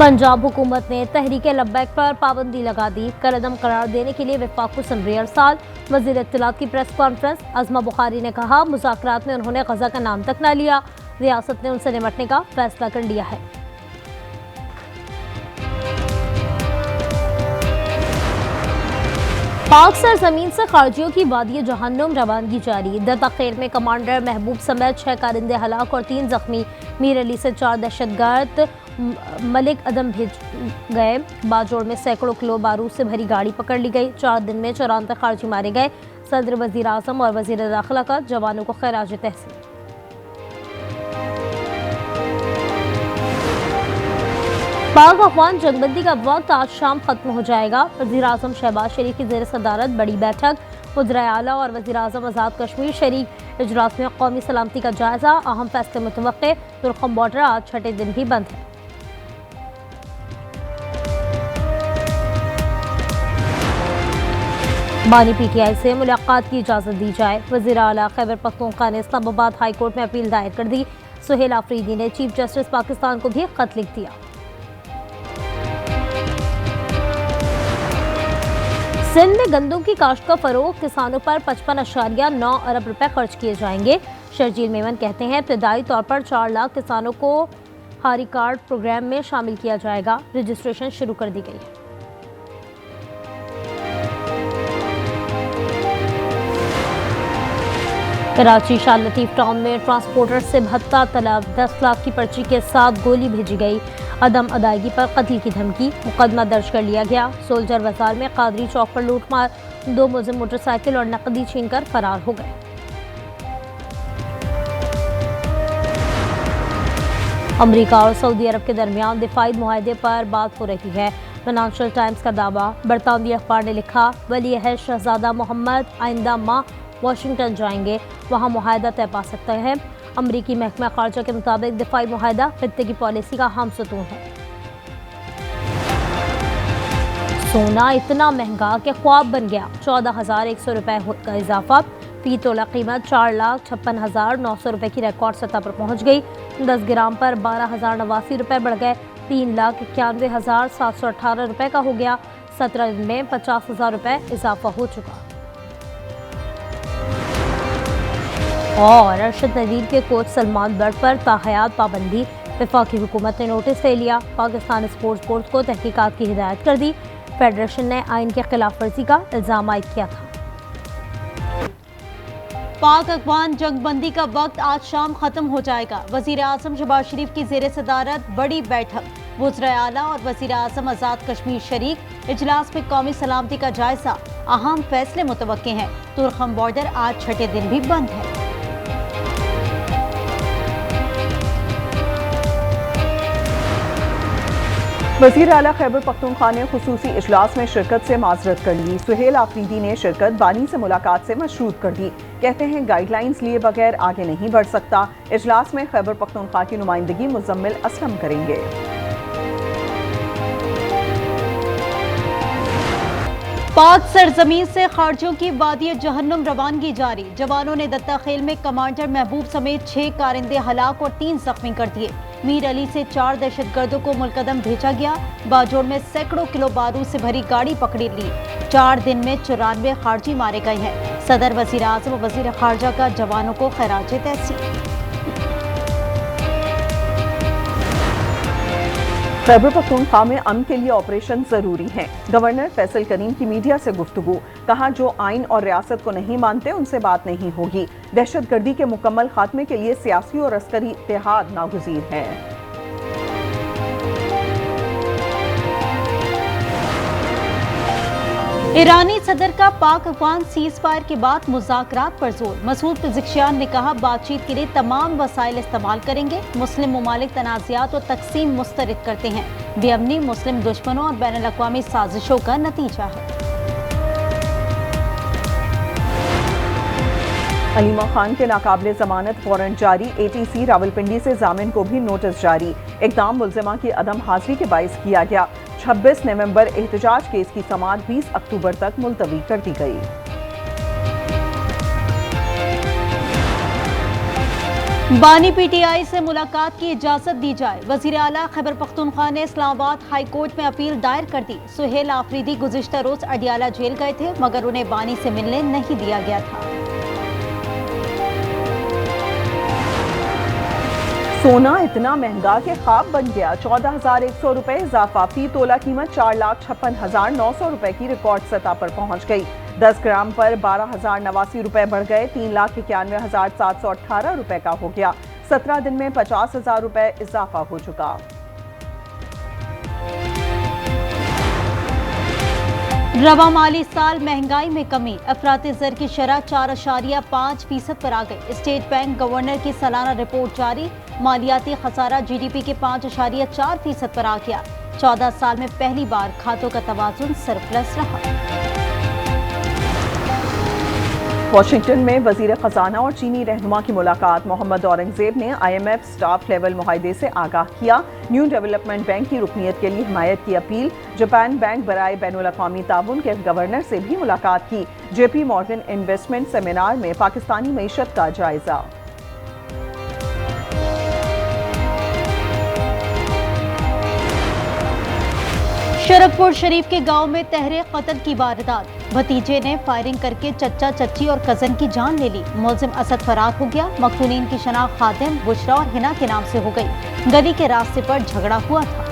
पंजाब हुकूमत ने तहरीक लब्बैक पर पाबंदी लगा दी। कलअदम करार देने के लिए वफाक को समरी अरसाल। वज़ीर इत्तलात की प्रेस कॉन्फ्रेंस। अज़मा बुखारी ने कहा, मुज़ाकरात में उन्होंने गज़ा का नाम तक न लिया, रियासत ने उनसे निपटने का फैसला कर लिया है। पाक सरजमीन से खारजियों की वादी जहन्नुम रवानगी जारी। दत्ताखेर में कमांडर महबूब समेत 6 कारिंदे हलाक और 3 जख्मी। मीर अली से 4 दहशतगर्द मलिक अदम भेज गए। बाजोड़ में सैकड़ों किलो बारूद से भरी गाड़ी पकड़ ली गई। 4 दिन में 94 खारजी मारे गए। सदर, वजीर आज़म और वजीर दाखिला का जवानों को खैराज तहसीन। पाक अफगान जंगबंदी का वक्त आज शाम खत्म हो जाएगा। वज़ीर आज़म शहबाज शरीफ की ज़ेर सदारत बड़ी बैठक। वज़ीर आला और वज़ीर आज़म आज़ाद कश्मीर शरीक। इजलास में कौमी सलामती का जायजा, अहम फैसले मुतवक्के। तुर्खम बॉर्डर आज छठे दिन भी बंद है। बानी PTI से मुलाकात की इजाज़त दी जाए। वज़ीर आला खैबर पख्तूनख्वा ने इस्लामाबाद हाई कोर्ट में अपील दायर कर दी। सुहेल आफरीदी ने चीफ जस्टिस पाकिस्तान को भी खत लिख दिया। सिंध में गंदम की काश्त का फरोग, किसानों पर 55.9 अरब रुपए खर्च किए जाएंगे। शर्जील मेमन कहते हैं, इब्तदाई तौर पर 4 लाख किसानों को हारी कार्ड प्रोग्राम में शामिल किया जाएगा। रजिस्ट्रेशन शुरू कर दी गई है। कराची शाह लतीफ टाउन में ट्रांसपोर्टर से भत्ता तलब। 10 लाख की पर्ची के साथ गोली भेजी गई। अदम अदायगी पर कत्ल की धमकी। मुकदमा दर्ज कर लिया गया। सोल्जर बाजार में कादरी चौक पर लूटमार। 2 मुलजिम मोटरसाइकिल और नकदी छीनकर फरार हो गए। अमेरिका और सऊदी अरब के दरमियान दिफाई मुआहदे पर बात हो रही है। फाइनेंशियल टाइम्स का दावा। बरतानवी अखबार ने लिखा, वली अहद शहजादा मोहम्मद आइंदा माह वाशिंगटन जाएंगे, वहां मुआहदा तय पा सकते हैं। अमरीकी महकमा खारजा के मुताबिक दिफाई मुआहदा खित्ते की पॉलिसी का अहम सतून है। सोना इतना महंगा कि ख्वाब बन गया। 14,100 रुपए का इजाफा। फी तोला कीमत 4,56,900 रुपए की रिकॉर्ड सतह पर पहुंच गई। 10 ग्राम पर 12,089 रुपए बढ़ गए। 3,91,718 रुपए का हो गया। 17 दिन में 50,000 रुपए इजाफा हो चुका। और अरशद नदीर के कोच सलमान बट पर ताहयात पाबंदी। वफाकी हुकूमत ने नोटिस ले लिया। पाकिस्तान स्पोर्ट्स बोर्ड को तहकीकात की हिदायत कर दी। फेडरेशन ने आइन के खिलाफ वर्जी का इल्जाम आयद किया था। पाक अफगान जंगबंदी का वक्त आज शाम खत्म हो जाएगा। वजीर आजम शहबाज शरीफ की जेर सदारत बड़ी बैठक। वज़ीर आला और वजीर आजम आज़ाद कश्मीर शरीक। इजलास में कौमी सलामती का जायजा, अहम फैसले मुतवक्के हैं। तुर्खम बॉर्डर आज छठे दिन भी बंद है। वज़ीर आला खैबर पख्तूनख्वा ने खुसूसी इजलास में शिरकत से माजरत कर ली। सुहेल आफरीदी ने शिरकत बानी से मुलाकात से मशरूत कर दी। कहते हैं, गाइडलाइंस लिए बगैर आगे नहीं बढ़ सकता। इजलास में खैबर पख्तूनख्वा की नुमाइंदगी मुजम्मिल असलम करेंगे। पाक सरजमीन से खारजियों की वादी जहन्नुम रवानगी जारी। जवानों ने दत्ताखेल में कमांडर महबूब समेत 6 कारिंदे हलाक और 3 जख्मी कर दिए। मीर अली से 4 दहशतगर्दों को मुल्कदम भेजा गया। बाजोड़ में सैकड़ों किलो बारूद से भरी गाड़ी पकड़ी ली। 4 दिन में 94 खारजी मारे गए हैं। सदर, वजीर आज़म और वजीर खारजा का जवानों को खैराज तहसीन। खैबर पख्तूनख्वा में अमन के लिए ऑपरेशन जरूरी है। गवर्नर फैसल करीम की मीडिया से गुफ्तगू। कहा, जो आइन और रियासत को नहीं मानते उनसे बात नहीं होगी। दहशतगर्दी के मुकम्मल खात्मे के लिए सियासी और अस्करी इत्तेहाद नागुज़ीर है। ईरानी सदर का पाक अफगान सीज फायर के बाद मुज़ाकरात पर जोर। मसूद पिज़िक्शियान ने कहा, बातचीत के लिए तमाम वसाइल इस्तेमाल करेंगे। मुस्लिम ममालिक तनाज़ात और तकसीम मुस्तरद करते हैं। बेअमनी मुस्लिम दुश्मनों और बैनुल अक़वामी साजिशों का नतीजा है। हलीमा खान के नाकाबिले जमानत वारंट जारी। ATC रावलपिंडी से जामिन को भी नोटिस जारी। इक़दाम मुल्ज़िमा की अदम हाजिरी के बाइस किया गया। 26 नवंबर एहतजाज केस की समाअत 20 अक्टूबर तक मुलतवी कर दी गई। बानी पीटीआई से मुलाकात की इजाजत दी जाए। वजीर आला खैबर पख्तूनख्वा ने इस्लामाबाद हाई कोर्ट में अपील दायर कर दी। सुहेल आफरीदी गुज़िश्ता रोज अडियाला जेल गए थे, मगर उन्हें बानी से मिलने नहीं दिया गया था। सोना इतना महंगा कि ख्वाब बन गया। 14,100 रुपए इजाफा। फी तोला कीमत 4,56,900 रुपए की रिकॉर्ड सतह पर पहुंच गई। 10 ग्राम पर 12,089 रुपए बढ़ गए। 3,91,718 रुपए का हो गया। 17 दिन में 50,000 रुपए इजाफा हो चुका। रवा माली साल महंगाई में कमी। अफरात ज़र की शरह 4.5% पर आ गई। स्टेट बैंक गवर्नर की सालाना रिपोर्ट जारी। मालियाती खसारा GDP के 5.4% पर आ गया। 14 साल में पहली बार खातों का तवाजुन सरप्लस रहा। वाशिंगटन में वजीर खजाना और चीनी रहनुमा की मुलाकात। मोहम्मद औरंगजेब ने IMF स्टाफ लेवल मुआहदे से आगाह किया। न्यू डेवलपमेंट बैंक की रुकनीत के लिए हिमायत की अपील। जापान बैंक बराए बैनुल अक़वामी ताउन के गवर्नर से भी मुलाकात की। JP मॉर्गन इन्वेस्टमेंट सेमिनार में पाकिस्तानी मईशत का जायजा। शरफपुर शरीफ के गांव में तहरीक कत्ल की वारदात। भतीजे ने फायरिंग करके चचा चच्ची और कजन की जान ले ली। मुलजिम असद फरार हो गया। मकतूलीन की शनाख्त खातिम, बुशरा और हिना के नाम से हो गई। गली के रास्ते पर झगड़ा हुआ था।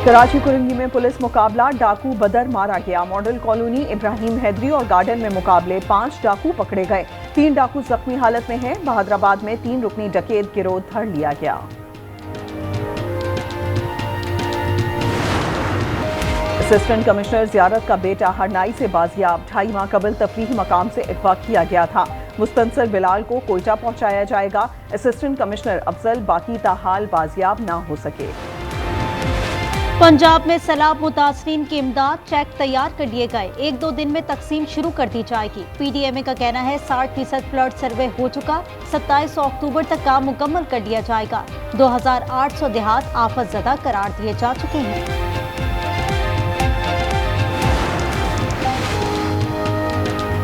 कराची कुरंगी में पुलिस मुकाबला। डाकू बदर मारा गया। मॉडल कॉलोनी, इब्राहिम हैदरी और गार्डन में मुकाबले। 5 डाकू पकड़े गए। 3 डाकू जख्मी हालत में हैं। बहादुराबाद में 3 रुकनी डकैत गिरोह धर लिया गया। असिस्टेंट कमिश्नर जियारत का बेटा हरनाई से बाजियाब। 2.5 माह कबल तफरीही मकाम से अगवा किया गया था। मुस्तंसर बिलाल को कोयटा पहुंचाया जाएगा। असिस्टेंट कमिश्नर अफजल बाकी ताहाल बाजियाब ना हो सके। पंजाब में सैलाब मुतासरीन की इमदाद। चेक तैयार कर लिए गए। 1-2 दिन में तकसीम शुरू कर दी जाएगी। PDMA का कहना है 60% फ्लड सर्वे हो चुका। 27 अक्टूबर तक काम मुकम्मल कर लिया जाएगा। 2,800 देहात आफत ज़दा करार दिए जा चुके हैं।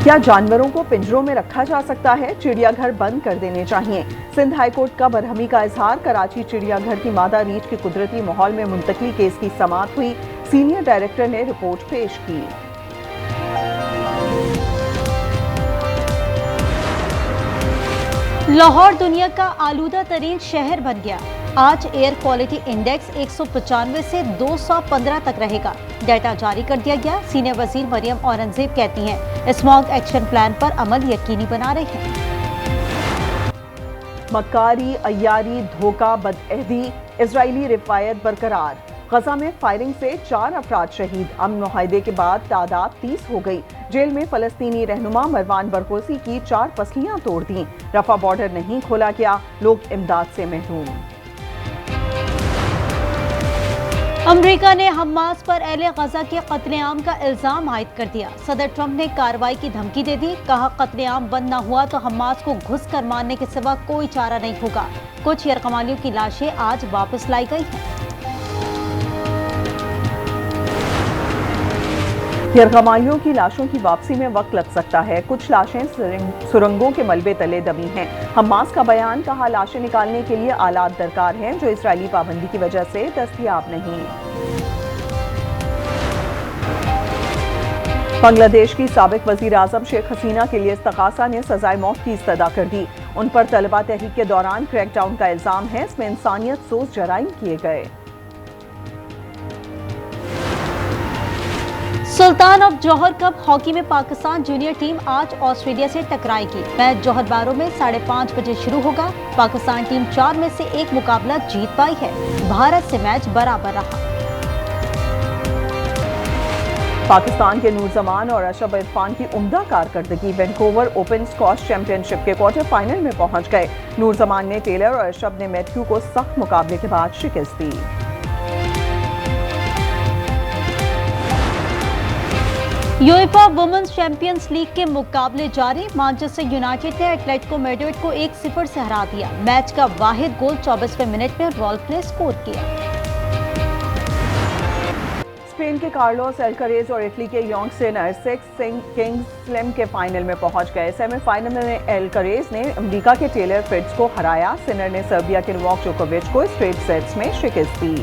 क्या जानवरों को पिंजरों में रखा जा सकता है? चिड़ियाघर बंद कर देने चाहिए। सिंध हाईकोर्ट का बरहमी का इजहार। कराची चिड़ियाघर की मादा रीछ के कुदरती माहौल में मुंतकली केस की समाअत हुई। सीनियर डायरेक्टर ने रिपोर्ट पेश की। लाहौर दुनिया का आलूदा तरीन शहर बन गया। आज एयर क्वालिटी इंडेक्स 195 से 215 तक रहेगा। डाटा जारी कर दिया गया। सीनियर वजीर मरियम औरंगजेब कहती हैं स्मॉग एक्शन प्लान पर अमल यकीनी बना रहे हैं। मक्कारी, अय्यारी, धोखा, बदअहदी, इजरायली रिवायत बरकरार। गजा में फायरिंग से 4 अफराद शहीद। अमन मुआहदे के बाद तादाद 30 हो गई। जेल में फलस्तीनी रहनुमा मरवान बरगोसी की 4 पसलियां तोड़ दी। रफा बॉर्डर नहीं खोला गया। लोग इमदाद से महरूम। अमेरिका ने हमास पर अहले गजा के कत्लेआम का इल्जाम आयद कर दिया। सदर ट्रंप ने कार्रवाई की धमकी दे दी। कहा कत्लेआम बंद न हुआ तो हमास को घुस कर मारने के सिवा कोई चारा नहीं होगा। कुछ यरगमालियों की लाशें आज वापस लाई गई हैं। यरगमालियों की लाशों की वापसी में वक्त लग सकता है। कुछ लाशें सुरंगों के मलबे तले दबी हैं। हमास का बयान। कहा लाशें निकालने के लिए आलात दरकार हैं जो इजरायली पाबंदी की वजह से दस्तयाब नहीं। बांग्लादेश की साबिक वजीर आजम शेख हसीना के लिए इस्तगासा ने सजाए मौत की इस्तदा कर दी। उन पर तलबा तहरीक के दौरान क्रैकडाउन का इल्जाम है। इसमें इंसानियत सोज जराइम किए गए। सुल्तान ऑफ जौहर कप हॉकी में पाकिस्तान जूनियर टीम आज ऑस्ट्रेलिया से टकराएगी। मैच जौहर बारो में 5:30 बजे शुरू होगा। पाकिस्तान टीम 4 में से 1 मुकाबला जीत पाई है। भारत से मैच बराबर रहा। पाकिस्तान के नूरजमान और अशरफ इरफान की उम्दा कारकर्दगी। वैंकूवर ओपन स्क्वॉश चैंपियनशिप के क्वार्टर फाइनल में पहुंच गए। नूरजमान ने टेलर और अशरफ ने मैथ्यू को सख्त मुकाबले के बाद शिकस्त दी। यूएफा वुमेन्स चैंपियंस लीग के मुकाबले जारी। मैनचेस्टर यूनाइटेड ने एटलेटिको मैड्रिड को 1-0 से हरा दिया। मैच का वाहिद गोल 24वें मिनट में रॉल्फ ने स्कोर किया। स्पेन के कार्लोस एल्कारेज और इटली के योंग सिक्स किंग्स स्लैम के फाइनल में पहुंच गए। सेमीफाइनल में एल्कारेज ने अमेरिका के टेलर फ्रिट्ज को हराया। सिनर ने सर्बिया के नोवाक जोकोविच को स्ट्रेट सेट्स में शिकस्त दी।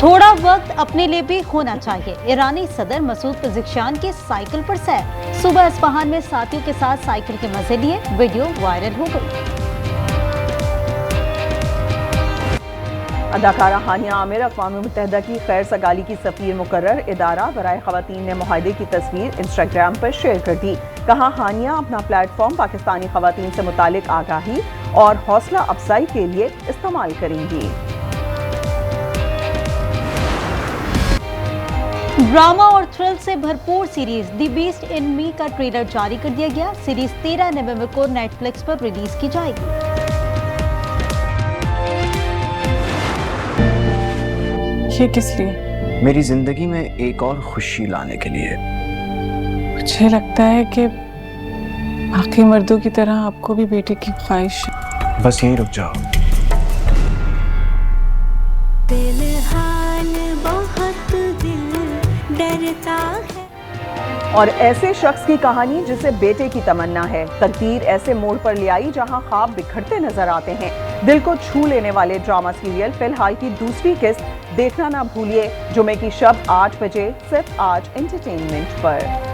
थोड़ा वक्त अपने लिए भी होना चाहिए। ईरानी सदर मसूद पेज़ेश्कियान की साइकिल पर सैर। सुबह इस्फहान में साथियों के साथ साइकिल के मजे लिए, वीडियो वायरल हो गई। अदाकारा हानिया आमिर अक़वाम मुत्तहिदा की खैर सगाली की सफ़ीर मुकर्रर। इदारा बराए ख़वातीन ने मुआहदे की तस्वीर इंस्टाग्राम पर शेयर कर दी। कहा, हानिया अपना प्लेटफॉर्म पाकिस्तानी ख़वातीन से मुतालिक आगाही और हौसला अफजाई के लिए इस्तेमाल करेंगी। ड्रामा और थ्रिल से भरपूर सीरीज द बीस्ट इन मी का ट्रेलर जारी कर दिया गया। सीरीज 13 नवंबर को नेटफ्लिक्स पर रिलीज की जाएगी। ये किस लिए? मेरी जिंदगी में एक और खुशी लाने के लिए। मुझे लगता है कि बाकी मर्दों की तरह आपको भी बेटे की ख्वाहिश है। बस यहीं रुक जाओ। और ऐसे शख्स की कहानी जिसे बेटे की तमन्ना है। तकदीर ऐसे मोड़ पर ले आई जहां ख्वाब बिखरते नजर आते हैं। दिल को छू लेने वाले ड्रामा सीरियल फिलहाल की दूसरी किस्त देखना ना भूलिए। जुमे की शब 8 बजे सिर्फ आज एंटरटेनमेंट पर।